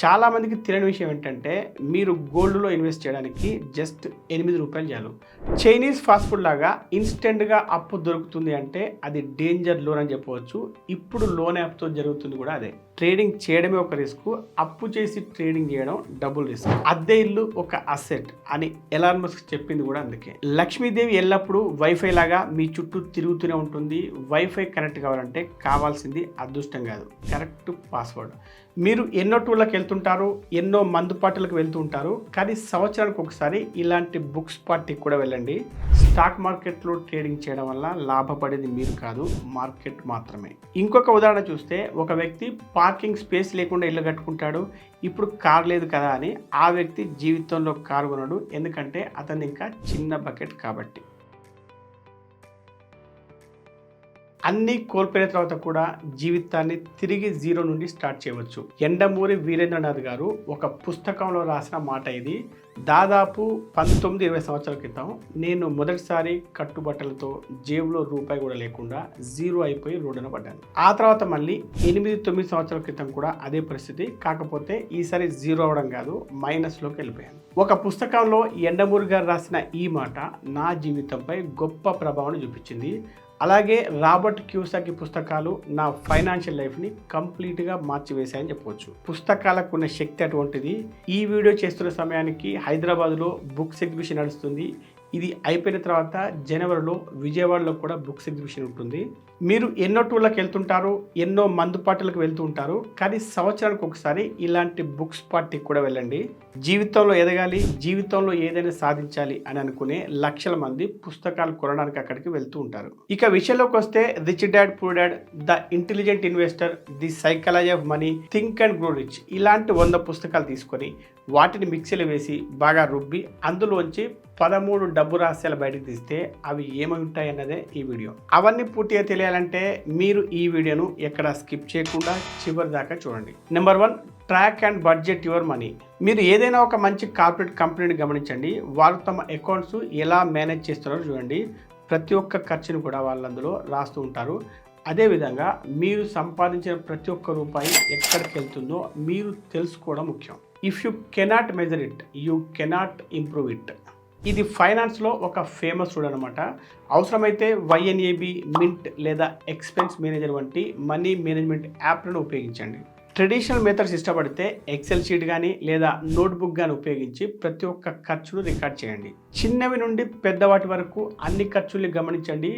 చాలా మందికి తెలియని విషయం ఏంటంటే మీరు గోల్డ్లో ఇన్వెస్ట్ చేయడానికి జస్ట్ రూ. 8 చాలు. చైనీస్ ఫాస్ట్ ఫుడ్ లాగా ఇన్స్టెంట్గా అప్పు దొరుకుతుంది అంటే అది డేంజర్ లోన్ అని చెప్పవచ్చు. ఇప్పుడు లోన్ యాప్తో జరుగుతుంది కూడా అదే. ట్రేడింగ్ చేయడమే ఒక రిస్క్, అప్పు చేసి ట్రేడింగ్ చేయడం డబుల్ రిస్క్. అద్దె ఇల్లు ఒక అసెట్ అని ఎలాన్ మస్క్ చెప్పింది కూడా అందుకే. లక్ష్మీదేవి ఎల్లప్పుడూ వైఫై లాగా మీ చుట్టూ తిరుగుతూనే ఉంటుంది. వైఫై కనెక్ట్ కావాలంటే కావాల్సింది అదృష్టం కాదు, కరెక్ట్ పాస్వర్డ్. మీరు ఎన్నో టూర్లకు వెళ్తుంటారు, ఎన్నో మందు పార్టీలకు వెళ్తూ ఉంటారు, కానీ సంవత్సరానికి ఒకసారి ఇలాంటి బుక్స్ పార్టీకి కూడా వెళ్ళండి. స్టాక్ మార్కెట్లో ట్రేడింగ్ చేయడం వల్ల లాభపడేది మీరు కాదు, మార్కెట్ మాత్రమే. ఇంకొక ఉదాహరణ చూస్తే, ఒక వ్యక్తి పార్కింగ్ స్పేస్ లేకుండా ఇల్లు కట్టుకుంటాడు. ఇప్పుడు కార్ లేదు కదా అని ఆ వ్యక్తి జీవితంలో కారు కొనడు, ఎందుకంటే అతను ఇంకా చిన్న బకెట్ కాబట్టి. అన్నీ కోల్పోయిన తర్వాత కూడా జీవితాన్ని తిరిగి జీరో నుండి స్టార్ట్ చేయవచ్చు. ఎండమూరి వీరేంద్రనాథ్ గారు ఒక పుస్తకంలో రాసిన మాట ఇది. దాదాపు 19-20 సంవత్సరాల క్రితం నేను మొదటిసారి కట్టుబట్టలతో జేబులో రూపాయి కూడా లేకుండా జీరో అయిపోయి రోడ్డున పడ్డాను. ఆ తర్వాత మళ్ళీ 8-9 సంవత్సరాల క్రితం కూడా అదే పరిస్థితి, కాకపోతే ఈసారి జీరో అవడం కాదు, మైనస్లోకి వెళ్ళిపోయాను. ఒక పుస్తకంలో ఎండమూరి గారు రాసిన ఈ మాట నా జీవితంపై గొప్ప ప్రభావాన్ని చూపించింది. అలాగే రాబర్ట్ క్యూసాకి పుస్తకాలు నా ఫైనాన్షియల్ లైఫ్ని కంప్లీట్గా మార్చివేశాయని చెప్పవచ్చు. పుస్తకాలకు ఉన్న శక్తి అటువంటిది. ఈ వీడియో చేస్తున్న సమయానికి హైదరాబాద్లో బుక్స్ ఎగ్జిబిషన్ నడుస్తుంది. ఇది అయిపోయిన తర్వాత జనవరిలో విజయవాడలో కూడా బుక్స్ ఎగ్జిబిషన్ ఉంటుంది. మీరు ఎన్నో టూర్లకు వెళ్తుంటారు, ఎన్నో మందు పార్టీలకు వెళ్తూ ఉంటారు, కానీ సంవత్సరానికి ఒకసారి ఇలాంటి బుక్స్ పార్టీకి కూడా వెళ్ళండి. జీవితంలో ఎదగాలి, జీవితంలో ఏదైనా సాధించాలి అని అనుకునే లక్షల మంది పుస్తకాలు కొనడానికి అక్కడికి వెళ్తూ ఉంటారు. ఇక విషయంలోకి వస్తే rich dad poor dad, the intelligent investor, the psychology of money, think and grow rich ఇలాంటి 100 పుస్తకాలు తీసుకొని వాటిని మిక్సీలో వేసి బాగా రుబ్బి అందులోంచి 13 డబ్బు రహస్యాలు బయటకు తీస్తే అవి ఏమై ఉంటాయి అన్నదే ఈ వీడియో. అవన్నీ పూర్తిగా తెలియాలంటే మీరు ఈ వీడియోను ఎక్కడ స్కిప్ చేయకుండా చివరి దాకా చూడండి. Number 1, track and budget your money. మీరు ఏదైనా ఒక మంచి కార్పొరేట్ కంపెనీని గమనించండి. వారు తమ అకౌంట్స్ ఎలా మేనేజ్ చేస్తున్నారో చూడండి. ప్రతి ఒక్క ఖర్చును కూడా వాళ్ళు అందులో రాస్తూ ఉంటారు. అదేవిధంగా మీరు సంపాదించిన ప్రతి ఒక్క రూపాయి ఎక్కడికి వెళ్తుందో మీరు తెలుసుకోవడం ముఖ్యం. If you cannot measure it, you cannot improve it. ఇది ఫైనాన్స్లో ఒక ఫేమస్ రూల్ అనమాట. అవసరమైతే YNAB, మింట్ లేదా ఎక్స్పెన్స్ మేనేజర్ వంటి మనీ మేనేజ్మెంట్ యాప్లను ఉపయోగించండి. ట్రెడిషనల్ మెథడ్స్ ఇష్టపడితే ఎక్సెల్ షీట్ కానీ లేదా నోట్బుక్ కానీ ఉపయోగించి ప్రతి ఒక్క ఖర్చును రికార్డ్ చేయండి. చిన్నవి నుండి పెద్దవాటి వరకు అన్ని ఖర్చుల్ని గమనించండి.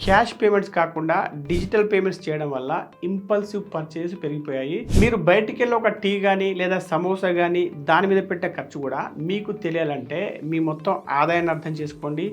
క్యాష్ పేమెంట్స్ కాకుండా డిజిటల్ పేమెంట్స్ చేయడం వల్ల ఇంపల్సివ్ పర్చేస్ పెరిగిపోయాయి. మీరు బయటికి వెళ్ళి ఒక టీ కానీ లేదా సమోసా కానీ దాని మీద పెట్టే ఖర్చు కూడా మీకు తెలియాలంటే మీ మొత్తం ఆదాయాన్ని అర్థం చేసుకోండి.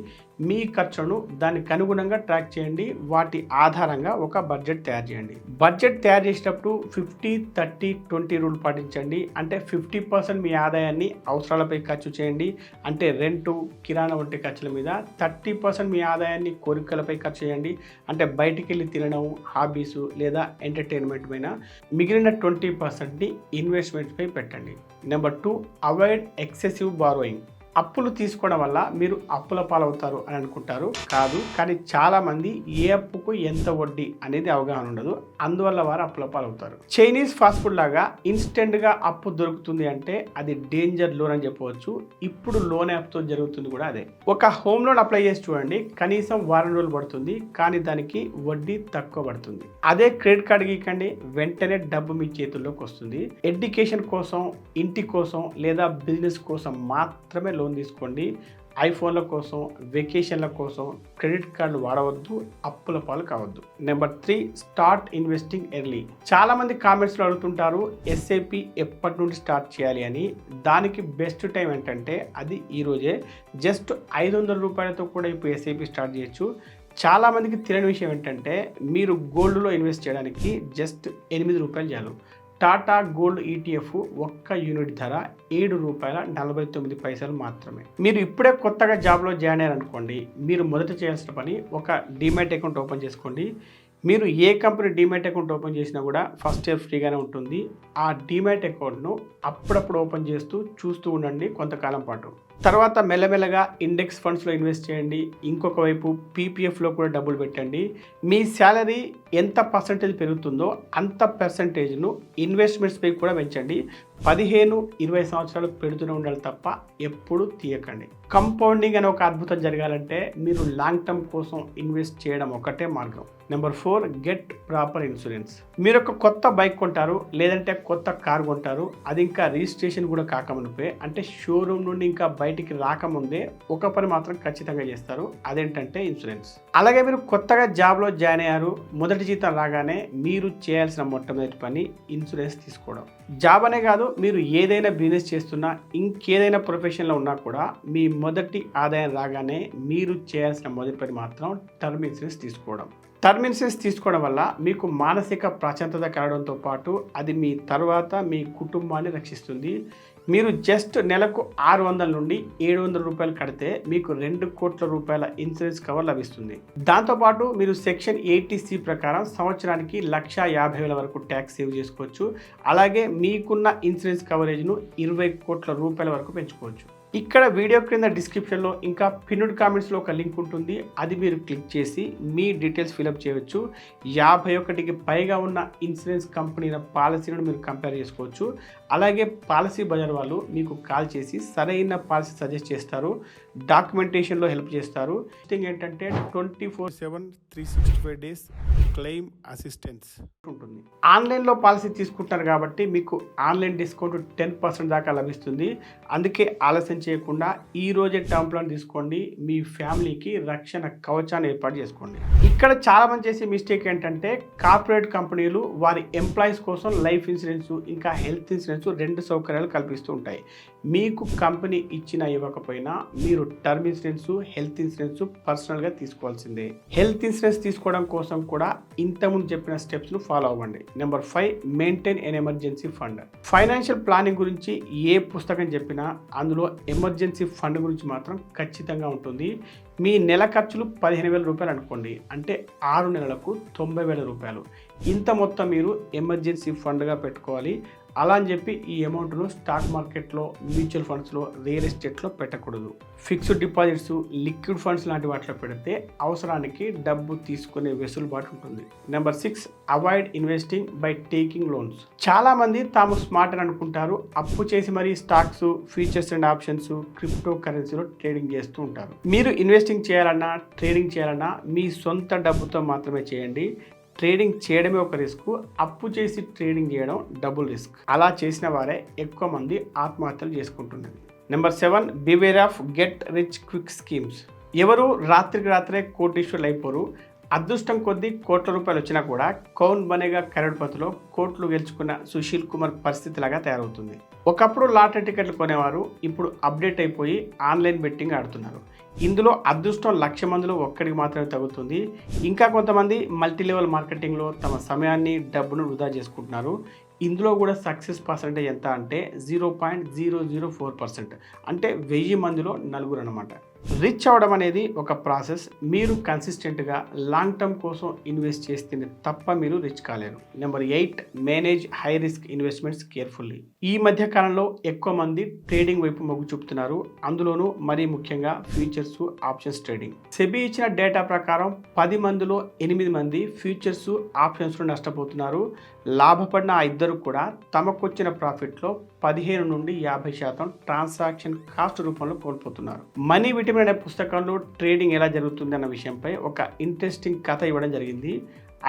మీ ఖర్చును దానికి అనుగుణంగా ట్రాక్ చేయండి. వాటి ఆధారంగా ఒక బడ్జెట్ తయారు చేయండి. బడ్జెట్ తయారు చేసేటప్పుడు 50-30-20 రూల్ పాటించండి. అంటే 50% మీ ఆదాయాన్ని అవసరాలపై ఖర్చు చేయండి, అంటే రెంటు, కిరాణా వంటి ఖర్చుల మీద. 30% మీ ఆదాయాన్ని కోరికలపై ఖర్చు చేయండి, అంటే బయటికి వెళ్ళి తినడం, హాబీసు లేదా ఎంటర్టైన్మెంట్ పైన. మిగిలిన 20%ని ఇన్వెస్ట్మెంట్పై పెట్టండి. Number 2, avoid excessive borrowing. అప్పులు తీసుకోవడం వల్ల మీరు అప్పుల పాలవుతారు అని అనుకుంటారు, కాదు. కానీ చాలామంది ఏ అప్పుకు ఎంత వడ్డీ అనేది అవగాహన ఉండదు, అందువల్ల వారు అప్పుల పాలవుతారు. చైనీస్ ఫాస్ట్ ఫుడ్ లాగా ఇన్స్టెంట్గా అప్పు దొరుకుతుంది అంటే అది డేంజర్ లోన్ అని చెప్పవచ్చు. ఇప్పుడు లోన్ యాప్తో జరుగుతుంది కూడా అదే. ఒక హోమ్ లోన్ అప్లై చేసి చూడండి, కనీసం వారం రోజులు పడుతుంది, కానీ దానికి వడ్డీ తక్కువ పడుతుంది. అదే క్రెడిట్ కార్డు గీకండి, వెంటనే డబ్బు మీ చేతుల్లోకి వస్తుంది. ఎడ్యుకేషన్ కోసం, ఇంటి కోసం లేదా బిజినెస్ కోసం మాత్రమే లోన్ తీసుకోండి. ఐఫోన్ల కోసం, వెకేషన్ల కోసం క్రెడిట్ కార్డులు వాడవద్దు, అప్పుల పాలు కావద్దు. Number 3, start investing early. చాలా మంది కామెంట్స్లో అడుగుతుంటారు SIP ఎప్పటి నుండి స్టార్ట్ చేయాలి అని. దానికి బెస్ట్ టైం ఏంటంటే అది ఈరోజే. జస్ట్ 500 రూపాయలతో కూడా ఇప్పుడు SIP స్టార్ట్ చేయొచ్చు. చాలామందికి తెలియని విషయం ఏంటంటే మీరు గోల్డ్లో ఇన్వెస్ట్ చేయడానికి జస్ట్ రూ. 8 చాలు. టాటా గోల్డ్ ETF ఒక్క యూనిట్ ధర రూ. 7.49 మాత్రమే. మీరు ఇప్పుడే కొత్తగా జాబ్లో జాయిన్ అయ్యారనుకోండి, మీరు మొదట చేయాల్సిన పని ఒక డీమ్యాట్ అకౌంట్ ఓపెన్ చేసుకోండి. మీరు ఏ కంపెనీ డీమ్యాట్ అకౌంట్ ఓపెన్ చేసినా కూడా ఫస్ట్ ఇయర్ ఫ్రీగానే ఉంటుంది. ఆ డీమ్యాట్ అకౌంట్ను అప్పుడప్పుడు ఓపెన్ చేస్తూ చూస్తూ ఉండండి కొంతకాలం పాటు. తర్వాత మెల్లమెల్లగా ఇండెక్స్ ఫండ్స్లో ఇన్వెస్ట్ చేయండి. ఇంకొక వైపు పీపీఎఫ్లో కూడా డబ్బులు పెట్టండి. మీ శాలరీ ఎంత పర్సంటేజ్ పెరుగుతుందో అంత పర్సంటేజ్ను ఇన్వెస్ట్మెంట్స్పై కూడా పెంచండి. 15-20 సంవత్సరాలు పెడుతూనే ఉండాలి తప్ప ఎప్పుడు తీయకండి. కంపౌండింగ్ అనే ఒక అద్భుతం జరగాలంటే మీరు లాంగ్ టర్మ్ కోసం ఇన్వెస్ట్ చేయడం ఒకటే మార్గం. Number 4, get proper insurance. మీరు ఒక కొత్త బైక్ కొంటారు, లేదంటే కొత్త కార్ కొంటారు. అది ఇంకా రిజిస్ట్రేషన్ కూడా కాకముందే, అంటే షోరూమ్ నుండి ఇంకా బయటికి రాకముందే ఒక పని మాత్రం ఖచ్చితంగా చేస్తారు. అదేంటంటే ఇన్సూరెన్స్. అలాగే మీరు కొత్తగా జాబ్లో జాయిన్ అయ్యారు, మొదటి జీతం రాగానే మీరు చేయాల్సిన మొట్టమొదటి పని ఇన్సూరెన్స్ తీసుకోవడం. జాబ్ అనే కాదు, మీరు ఏదైనా బిజినెస్ చేస్తున్నా, ఇంకేదైనా ప్రొఫెషన్లో ఉన్నా కూడా మీ మొదటి ఆదాయం రాగానే మీరు చేయాల్సిన మొదటి పని మాత్రం టర్మ్ ఇన్సూరెన్స్ తీసుకోవడం. టర్మ్ ఇన్సూరెన్స్ తీసుకోవడం వల్ల మీకు మానసిక ప్రశాంతత కలగడంతో పాటు అది మీ తర్వాత మీ కుటుంబాన్ని రక్షిస్తుంది. మీరు జస్ట్ నెలకు 600 నుండి 700 రూపాయలు కడితే మీకు 2 కోట్ల రూపాయల ఇన్సూరెన్స్ కవర్ లభిస్తుంది. దాంతోపాటు మీరు సెక్షన్ 80C ప్రకారం సంవత్సరానికి 1,50,000 వరకు ట్యాక్స్ సేవ్ చేసుకోవచ్చు. అలాగే మీకున్న ఇన్సూరెన్స్ కవరేజ్ను 20 కోట్ల రూపాయల వరకు పెంచుకోవచ్చు. ఇక్కడ వీడియో క్రింద డిస్క్రిప్షన్లో ఇంకా పిన్నుడ్ కామెంట్స్లో ఒక లింక్ ఉంటుంది. అది మీరు క్లిక్ చేసి మీ డీటెయిల్స్ ఫిలప్ చేయవచ్చు. 51కి పైగా ఉన్న ఇన్సూరెన్స్ కంపెనీల పాలసీలను మీరు కంపేర్ చేసుకోవచ్చు. అలాగే పాలసీ బజార్ వాళ్ళు మీకు కాల్ చేసి సరైన పాలసీ సజెస్ట్ చేస్తారు, డాక్యుమెంటేషన్లో హెల్ప్ చేస్తారు. ఏంటంటే 24/7 365 డేస్ క్లెయిమ్ అసిస్టెన్స్ ఉంటుంది. ఆన్లైన్లో పాలసీ తీసుకుంటారు కాబట్టి మీకు ఆన్లైన్ డిస్కౌంట్ 10% దాకా లభిస్తుంది. అందుకే ఆలస్యం చేయకుండా ఈ రోజే టర్మ్ ప్లాన్ తీసుకోండి. మీ ఫ్యామిలీకి రక్షణ కవచాన్ని ఏర్పాటు చేసుకోండి. ఇక్కడ చాలా మంది చేసే మిస్టేక్ ఏంటంటే కార్పొరేట్ కంపెనీలు వారి ఎంప్లాయీస్ కోసం లైఫ్ ఇన్సూరెన్స్ ఇంకా హెల్త్ ఇన్సూరెన్స్ 2 సౌకర్యాలు కల్పిస్తూ ఉంటాయి. మీకు కంపెనీ ఇచ్చినా ఇవ్వకపోయినా మీరు టర్మ్ ఇన్సూరెన్స్, హెల్త్ ఇన్సూరెన్స్ పర్సనల్గా తీసుకోవాల్సిందే. హెల్త్ ఇన్సూరెన్స్ తీసుకోవడం కోసం కూడా ఇంతకుముందు చెప్పిన స్టెప్స్ను ఫాలో అవ్వండి. నెంబర్ 5, మెయింటైన్ ఎన్ ఎమర్జెన్సీ ఫండ్. ఫైనాన్షియల్ ప్లానింగ్ గురించి ఏ పుస్తకం చెప్పినా అందులో ఎమర్జెన్సీ ఫండ్ గురించి మాత్రం ఖచ్చితంగా ఉంటుంది. మీ నెల ఖర్చులు 15,000 రూపాయలు అనుకోండి, అంటే 6 నెలలకు 90,000 రూపాయలు. ఇంత మొత్తం మీరు ఎమర్జెన్సీ ఫండ్గా పెట్టుకోవాలి. అలా అని చెప్పి ఈ అమౌంట్ను స్టాక్ మార్కెట్లో, మ్యూచువల్ ఫండ్స్లో, రియల్ ఎస్టేట్లో పెట్టకూడదు. ఫిక్స్డ్ డిపాజిట్స్, లిక్విడ్ ఫండ్స్ లాంటి వాటిలో పెడితే అవసరానికి డబ్బు తీసుకునే వెసులుబాటు ఉంటుంది. Number 6, avoid investing by taking loans. చాలామంది తాము స్మార్ట్ అని అనుకుంటారు. అప్పు చేసి మరీ stocks, futures and options, crypto కరెన్సీలో ట్రేడింగ్ చేస్తూ ఉంటారు. మీరు ఇన్వెస్టింగ్ చేయాలన్నా, ట్రేడింగ్ చేయాలన్నా మీ సొంత డబ్బుతో మాత్రమే చేయండి. ట్రేడింగ్ చేయడమే ఒక రిస్క్, అప్పు చేసి ట్రేడింగ్ చేయడం డబుల్ రిస్క్. అలా చేసిన వారే ఎక్కువ మంది ఆత్మహత్యలు చేసుకుంటున్నారు. Number 7, beware of get rich quick schemes. ఎవరు రాత్రికి రాత్రే కోటీశ్వరులు అయిపోరు. అదృష్టం కొద్దీ కోట్ల రూపాయలు వచ్చినా కూడా కౌన్ బనేగా కరోడ్పతిలో కోట్లు గెలుచుకున్న సుశీల్ కుమార్ పరిస్థితిలాగా తయారవుతుంది. ఒకప్పుడు లాటరీ టికెట్లు కొనేవారు, ఇప్పుడు అప్డేట్ అయిపోయి ఆన్లైన్ బెట్టింగ్ ఆడుతున్నారు. ఇందులో అదృష్టం 1,00,000 మందిలో ఒక్కడికి మాత్రమే తగ్గుతుంది. ఇంకా కొంతమంది మల్టీ లెవెల్ మార్కెటింగ్లో తమ సమయాన్ని, డబ్బును వృధా చేసుకుంటున్నారు. ఇందులో కూడా సక్సెస్ పర్సెంటేజ్ ఎంత అంటే 0.004%, అంటే 1000 మందిలో 4 అన్నమాట. రిచ్ అవ్వడం అనేది ఒక ప్రాసెస్. మీరు కన్సిస్టెంట్గా లాంగ్ టర్మ్ కోసం ఇన్వెస్ట్ చేస్తే తప్ప మీరు రిచ్ కాలేరు. Number 8, manage high risk investments carefully. ఈ మధ్య కాలంలో ఎక్కువ మంది ట్రేడింగ్ వైపు మొగ్గు చూపుతున్నారు. అందులోనూ మరీ ముఖ్యంగా ఫ్యూచర్స్, ఆప్షన్స్ ట్రేడింగ్. సెబీ ఇచ్చిన డేటా ప్రకారం 10 మందిలో 8 మంది ఫ్యూచర్స్, ఆప్షన్స్లో నష్టపోతున్నారు. లాభపడిన ఆ ఇద్దరు కూడా తమకొచ్చిన ప్రాఫిట్లో 15 నుండి 50% ట్రాన్సాక్షన్ కాస్ట్ రూపంలో కోల్పోతున్నారు. మనీ విటమిన్ అనే పుస్తకంలో ట్రేడింగ్ ఎలా జరుగుతుంది అన్న విషయంపై ఒక ఇంట్రెస్టింగ్ కథ ఇవ్వడం జరిగింది.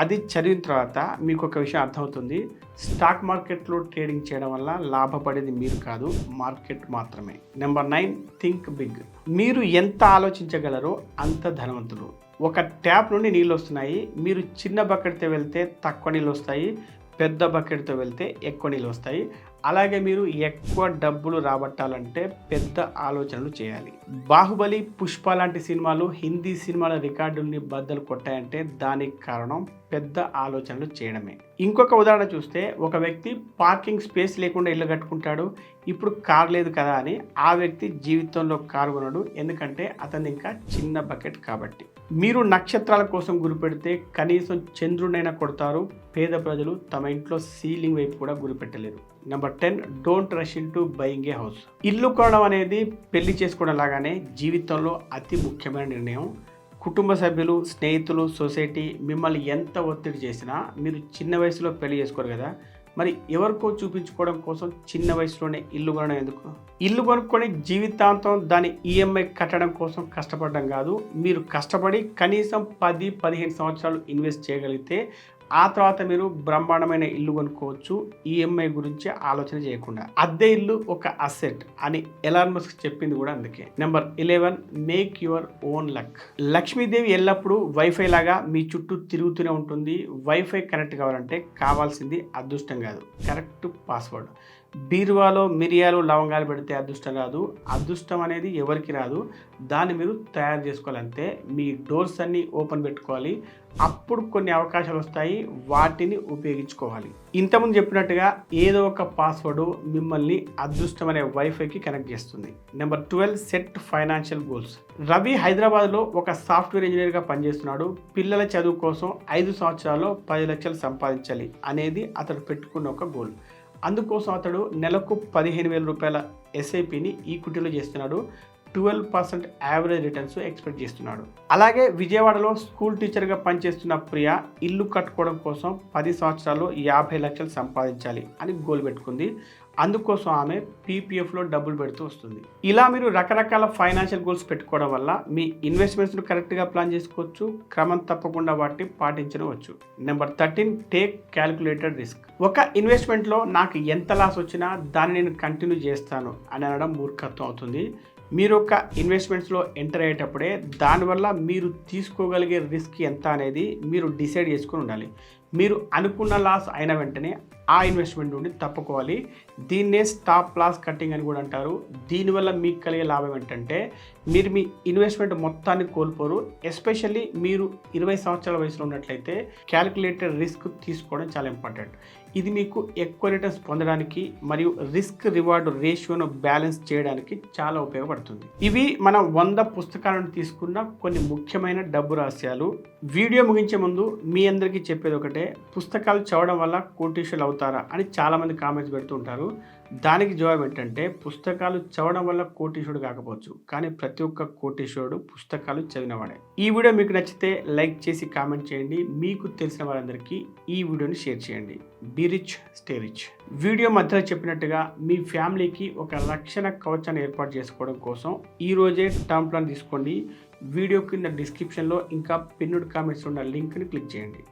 అది చదివిన తర్వాత మీకు ఒక విషయం అర్థమవుతుంది. స్టాక్ మార్కెట్లో ట్రేడింగ్ చేయడం వల్ల లాభపడేది మీరు కాదు, మార్కెట్ మాత్రమే. Number 9, think big. మీరు ఎంత ఆలోచించగలరో అంత ధనవంతులు. ఒక ట్యాప్ నుండి నీళ్ళు వస్తున్నాయి. మీరు చిన్న బకెట్తో వెళ్తే తక్కువ నీళ్ళు వస్తాయి, పెద్ద బకెట్తో వెళ్తే ఎక్కువ నీళ్ళు వస్తాయి. అలాగే మీరు ఎక్కువ డబ్బులు రాబట్టాలంటే పెద్ద ఆలోచనలు చేయాలి. బాహుబలి, పుష్ప లాంటి సినిమాలు హిందీ సినిమాల రికార్డుల్ని బద్దలు కొట్టాయంటే దానికి కారణం పెద్ద ఆలోచనలు చేయడమే. ఇంకొక ఉదాహరణ చూస్తే, ఒక వ్యక్తి పార్కింగ్ స్పేస్ లేకుండా ఇల్లు కట్టుకుంటాడు. ఇప్పుడు కార్ లేదు కదా అని ఆ వ్యక్తి జీవితంలో కారు కొనడు, ఎందుకంటే అతను ఇంకా చిన్న బకెట్ కాబట్టి. మీరు నక్షత్రాల కోసం గురిపెడితే కనీసం చంద్రుడైనా కొడతారు. పేద ప్రజలు తమ ఇంట్లో సీలింగ్ వైపు కూడా గురిపెట్టలేరు. Number 10, don't rush into buying a house. ఇల్లు కొనడం అనేది పెళ్లి చేసుకోవడం లాగానే జీవితంలో అతి ముఖ్యమైన నిర్ణయం. కుటుంబ సభ్యులు, స్నేహితులు, సొసైటీ మిమ్మల్ని ఎంత ఒత్తిడి చేసినా మీరు చిన్న వయసులో పెళ్లి చేసుకోరు కదా. మరి ఎవరికో చూపించుకోవడం కోసం చిన్న వయసులోనే ఇల్లు కొనడం ఎందుకు? ఇల్లు కొనుక్కొని జీవితాంతం దాని ఈఎంఐ కట్టడం కోసం కష్టపడడం కాదు. మీరు కష్టపడి కనీసం 10-15 సంవత్సరాలు ఇన్వెస్ట్ చేయగలిగితే ఆ తర్వాత మీరు బ్రహ్మాండమైన ఇల్లు కొనుక్కోవచ్చు, ఈఎంఐ గురించి ఆలోచన చేయకుండా. అద్దె ఇల్లు ఒక అసెట్ అని ఎలాన్ మస్క్ చెప్పింది కూడా అందుకే. Number 11, make your own luck. Lakshmidevi ఎల్లప్పుడూ వైఫై లాగా మీ చుట్టూ తిరుగుతూనే ఉంటుంది. వైఫై కనెక్ట్ కావాలంటే కావాల్సింది అదృష్టం కాదు, కరెక్ట్ పాస్వర్డ్. బీరువాలో మిరియాలు, లవంగాలు పెడితే అదృష్టం రాదు. అదృష్టం అనేది ఎవరికి రాదు, దాన్ని మీరు తయారు చేసుకోవాలంటే మీ డోర్స్ అన్నీ ఓపెన్ పెట్టుకోవాలి. అప్పుడు కొన్ని అవకాశాలు వస్తాయి, వాటిని ఉపయోగించుకోవాలి. ఇంతకుముందు చెప్పినట్టుగా ఏదో ఒక పాస్వర్డ్ మిమ్మల్ని అదృష్టం అనే వైఫైకి కనెక్ట్ చేస్తుంది. Number 12, set financial goals. Ravi హైదరాబాద్లో ఒక సాఫ్ట్వేర్ ఇంజనీర్గా పనిచేస్తున్నాడు. పిల్లల చదువు కోసం 5 సంవత్సరాల్లో 10 లక్షలు సంపాదించాలి అనేది అతడు పెట్టుకున్న ఒక గోల్. అందుకోసం అతడు నెలకు 15,000 రూపాయల ఎస్ఐపిని ఈక్విటీలో చేస్తున్నాడు. 12% యావరేజ్ రిటర్న్స్ ఎక్స్పెక్ట్ చేస్తున్నాడు. అలాగే విజయవాడలో స్కూల్ టీచర్గా పనిచేస్తున్న ప్రియ ఇల్లు కట్టుకోవడం కోసం 10 సంవత్సరాల్లో 50 లక్షలు సంపాదించాలి అని గోల్ పెట్టుకుంది. అందుకోసం ఆమె పీపీఎఫ్లో డబ్బులు పెడుతూ వస్తుంది. ఇలా మీరు రకరకాల ఫైనాన్షియల్ గోల్స్ పెట్టుకోవడం వల్ల మీ ఇన్వెస్ట్మెంట్స్ను కరెక్ట్గా ప్లాన్ చేసుకోవచ్చు, క్రమం తప్పకుండా వాటిని పాటించవచ్చు. Number 13, take calculated risk. ఒక ఇన్వెస్ట్మెంట్లో నాకు ఎంత లాస్ వచ్చినా దాన్ని నేను కంటిన్యూ చేస్తాను అని అనడం మూర్ఖత్వం అవుతుంది. మీరు ఒక ఇన్వెస్ట్మెంట్స్లో ఎంటర్ అయ్యేటప్పుడే దానివల్ల మీరు తీసుకోగలిగే రిస్క్ ఎంత అనేది మీరు డిసైడ్ చేసుకొని ఉండాలి. మీరు అనుకున్న లాస్ అయిన వెంటనే ఆ ఇన్వెస్ట్మెంట్ నుండి తప్పుకోవాలి. దీన్నే స్టాప్ లాస్ కట్టింగ్ అని కూడా అంటారు. దీనివల్ల మీకు కలిగే లాభం ఏంటంటే మీరు మీ ఇన్వెస్ట్మెంట్ మొత్తాన్ని కోల్పోరు. ఎస్పెషల్లీ మీరు 20 సంవత్సరాల వయసులో ఉన్నట్లయితే క్యాలిక్యులేటెడ్ రిస్క్ తీసుకోవడం చాలా ఇంపార్టెంట్. ఇది మీకు ఎక్కువ రిటర్న్స్ పొందడానికి మరియు రిస్క్ రివార్డ్ రేషియోను బ్యాలెన్స్ చేయడానికి చాలా ఉపయోగపడుతుంది. ఇవి మనం 100 పుస్తకాలను తీసుకున్న కొన్ని ముఖ్యమైన డబ్బు రహస్యాలు. వీడియో ముగించే ముందు మీ అందరికీ చెప్పేది ఒకటే, పుస్తకాలు చదవడం వల్ల కోటీశ్వరులు అవుతారా అని చాలామంది కామెంట్స్ పెడుతూ ఉంటారు. దానికి జవాబు ఏంటంటే, పుస్తకాలు చదవడం వల్ల కోటీశ్వరుడు కాకపోవచ్చు, కానీ ప్రతి ఒక్క కోటీశ్వరుడు పుస్తకాలు చదివినవాడే. ఈ వీడియో మీకు నచ్చితే లైక్ చేసి కామెంట్ చేయండి. మీకు తెలిసిన వారందరికీ ఈ వీడియోని షేర్ చేయండి. Be rich, stay rich. Video మధ్యలో చెప్పినట్టుగా మీ ఫ్యామిలీకి ఒక రక్షణ కవచాన్ని ఏర్పాటు చేసుకోవడం కోసం ఈరోజే టర్మ్ ప్లాన్ తీసుకోండి. వీడియో కింద డిస్క్రిప్షన్లో ఇంకా పిన్నుడ్ కామెంట్స్ ఉన్న లింక్ని క్లిక్ చేయండి.